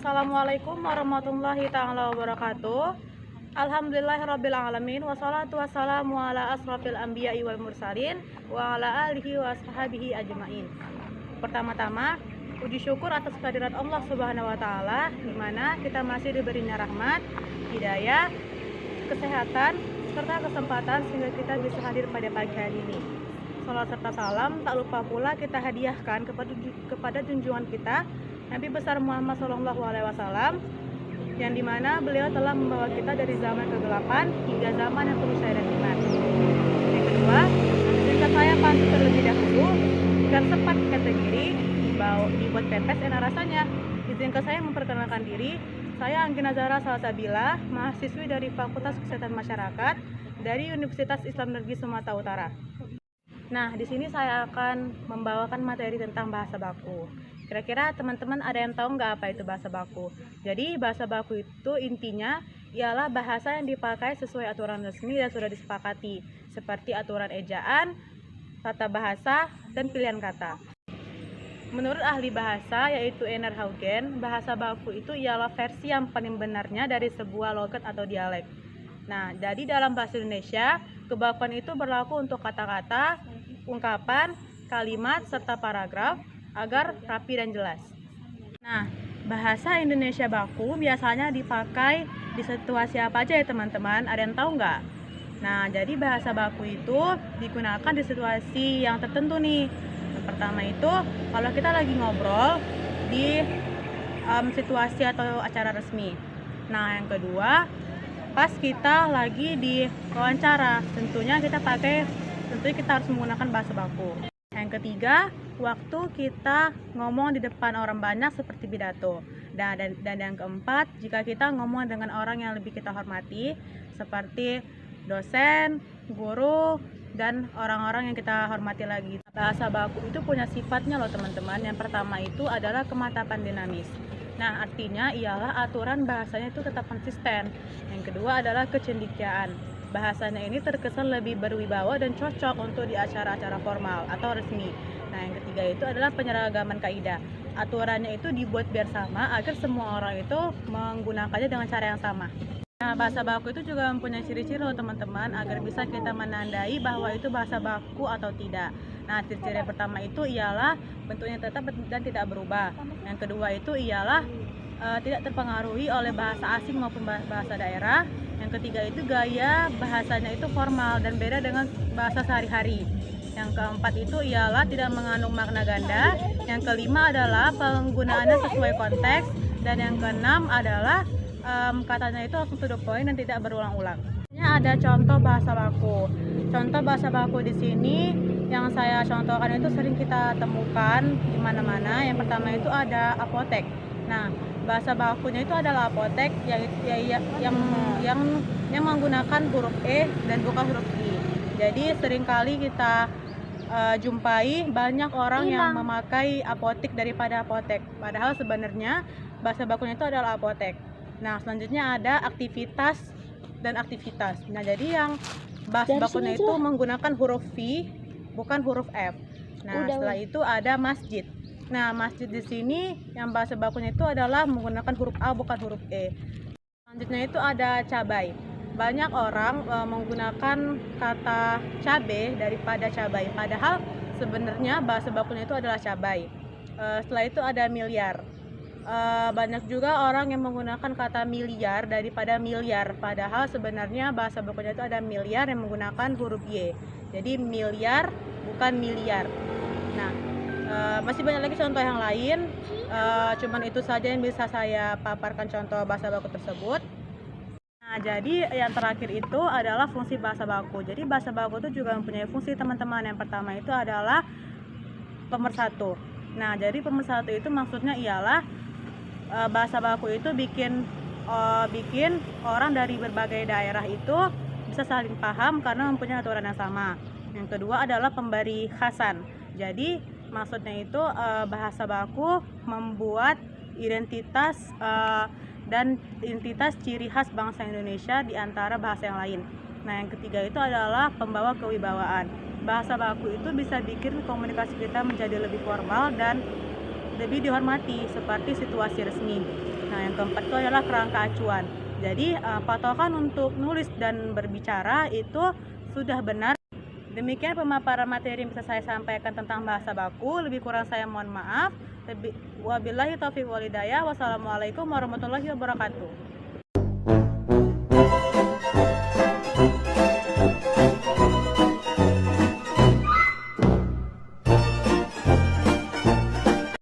Assalamualaikum warahmatullahi ta'ala wabarakatuh. Alhamdulillahirrabbilalamin. Wassalatu wassalamu ala asrafil anbiya'i wal mursalin wa ala alihi wa ashabihi ajma'in. Pertama-tama, puji syukur atas kehadirat Allah Subhanahu wa taala di mana kita masih diberinya rahmat, hidayah, kesehatan serta kesempatan sehingga kita bisa hadir pada pagi hari ini. Salat serta salam tak lupa pula kita hadiahkan kepada junjungan kita Nabi besar Muhammad SAW, yang dimana beliau telah membawa kita dari zaman kegelapan hingga zaman yang penuh cahaya dan iman. Yang kedua, izinkan saya pantun terlebih dahulu agar sempat kategori dibuat pepes enak rasanya. Izinkan saya memperkenalkan diri. Saya Anggina Zahra Salsabila, mahasiswi dari Fakultas Kesehatan Masyarakat dari Universitas Islam Negeri Sumatera Utara. Nah, di sini saya akan membawakan materi tentang bahasa baku. Kira-kira teman-teman ada yang tahu nggak apa itu bahasa baku? Jadi bahasa baku itu intinya ialah bahasa yang dipakai sesuai aturan resmi dan sudah disepakati, seperti aturan ejaan, tata bahasa, dan pilihan kata. Menurut ahli bahasa yaitu Einar Haugen, bahasa baku itu ialah versi yang paling benarnya dari sebuah logat atau dialek. Nah, jadi dalam bahasa Indonesia, kebakuan itu berlaku untuk kata-kata, ungkapan, kalimat, serta paragraf agar rapi dan jelas. Nah, bahasa Indonesia baku biasanya dipakai di situasi apa aja ya teman-teman? Ada yang tahu nggak? Nah, jadi bahasa baku itu digunakan di situasi yang tertentu nih. Yang pertama itu kalau kita lagi ngobrol di situasi atau acara resmi. Nah, yang kedua pas kita lagi di wawancara, tentunya kita harus menggunakan bahasa baku. Yang ketiga, waktu kita ngomong di depan orang banyak seperti pidato. Dan yang keempat, jika kita ngomong dengan orang yang lebih kita hormati seperti dosen, guru, dan orang-orang yang kita hormati lagi. Bahasa baku itu punya sifatnya loh teman-teman. Yang pertama itu adalah kemantapan dinamis. Nah, artinya ialah aturan bahasanya itu tetap konsisten. Yang kedua adalah kecendikiaan. Bahasanya ini terkesan lebih berwibawa dan cocok untuk di acara-acara formal atau resmi. Nah, yang ketiga itu adalah penyeragaman kaidah. Aturannya itu dibuat biar sama agar semua orang itu menggunakannya dengan cara yang sama. Nah, bahasa baku itu juga mempunyai ciri-ciri loh teman-teman agar bisa kita menandai bahwa itu bahasa baku atau tidak. Nah, ciri-ciri yang pertama itu ialah bentuknya tetap dan tidak berubah. Yang kedua itu ialah tidak terpengaruhi oleh bahasa asing maupun bahasa daerah. Yang ketiga itu gaya bahasanya itu formal dan beda dengan bahasa sehari-hari. Yang keempat itu ialah tidak mengandung makna ganda. Yang kelima adalah penggunaannya sesuai konteks. Dan yang keenam adalah katanya itu langsung to the point dan tidak berulang-ulang. Ada contoh bahasa baku. Contoh bahasa baku di sini yang saya contohkan itu sering kita temukan di mana-mana. Yang pertama itu ada apotek. Nah, bahasa bakunya itu adalah apotek yang menggunakan huruf E dan bukan huruf I. Jadi seringkali kita jumpai banyak orang yang memakai apotik daripada apotek. Padahal sebenarnya bahasa bakunya itu adalah apotek. Nah, selanjutnya ada aktivitas dan aktivitas. Nah, jadi yang bahasa bakunya itu menggunakan huruf V bukan huruf F. Nah, setelah itu ada masjid. Nah, masjid di sini yang bahasa bakunya itu adalah menggunakan huruf A bukan huruf E. Selanjutnya itu ada cabai. Banyak orang menggunakan kata cabai daripada cabai. Padahal sebenarnya bahasa bakunya itu adalah cabai. Setelah itu ada miliar. Banyak juga orang yang menggunakan kata miliar daripada miliar. Padahal sebenarnya bahasa bakunya itu ada miliar yang menggunakan huruf Y. Jadi miliar bukan miliar. Nah, masih banyak lagi contoh yang lain, cuman itu saja yang bisa saya paparkan contoh bahasa baku tersebut. Nah, jadi yang terakhir itu adalah fungsi bahasa baku. Jadi bahasa baku itu juga mempunyai fungsi teman-teman. Yang pertama itu adalah pemersatu. Nah, jadi pemersatu itu maksudnya ialah bahasa baku itu bikin orang dari berbagai daerah itu bisa saling paham karena mempunyai aturan yang sama. Yang kedua adalah pemberi khasan. Jadi maksudnya itu bahasa baku membuat identitas dan identitas ciri khas bangsa Indonesia di antara bahasa yang lain. Nah, yang ketiga itu adalah pembawa kewibawaan. Bahasa baku itu bisa bikin komunikasi kita menjadi lebih formal dan lebih dihormati seperti situasi resmi. Nah, yang keempat itu adalah kerangka acuan. Jadi, patokan untuk nulis dan berbicara itu sudah benar. Demikian pemaparan materi yang bisa saya sampaikan tentang bahasa baku. Lebih kurang saya mohon maaf. Wabillahi taufiq wal hidayah. Wassalamualaikum warahmatullahi wabarakatuh.